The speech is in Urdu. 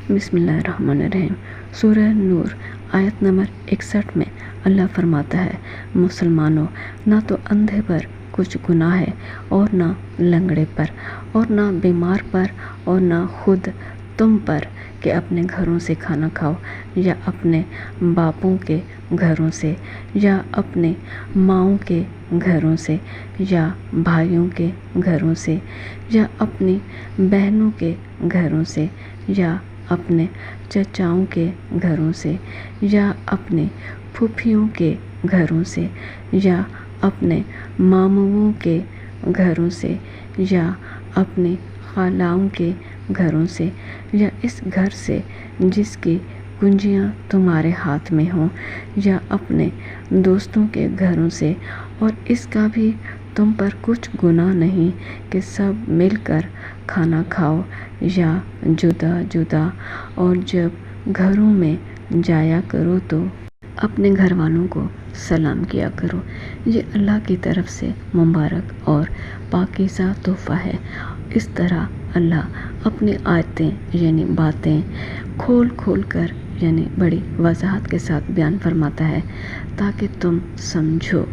بسم اللہ الرحمن الرحیم۔ سورہ نور آیت نمبر 61 میں اللہ فرماتا ہے، مسلمانوں، نہ تو اندھے پر کچھ گناہ ہے اور نہ لنگڑے پر اور نہ بیمار پر اور نہ خود تم پر کہ اپنے گھروں سے کھانا کھاؤ یا اپنے باپوں کے گھروں سے یا اپنے ماؤں کے گھروں سے یا بھائیوں کے گھروں سے یا اپنی بہنوں کے گھروں سے یا اپنے چچاؤں کے گھروں سے یا اپنے پھوپھیوں کے گھروں سے یا اپنے ماموں کے گھروں سے یا اپنے خالاؤں کے گھروں سے یا اس گھر سے جس کی کنجیاں تمہارے ہاتھ میں ہوں یا اپنے دوستوں کے گھروں سے، اور اس کا بھی تم پر کچھ گناہ نہیں کہ سب مل کر کھانا کھاؤ یا جدا جدا، اور جب گھروں میں جایا کرو تو اپنے گھر والوں کو سلام کیا کرو۔ یہ اللہ کی طرف سے مبارک اور پاکیزہ تحفہ ہے۔ اس طرح اللہ اپنی آیتیں یعنی باتیں کھول کھول کر یعنی بڑی وضاحت کے ساتھ بیان فرماتا ہے تاکہ تم سمجھو۔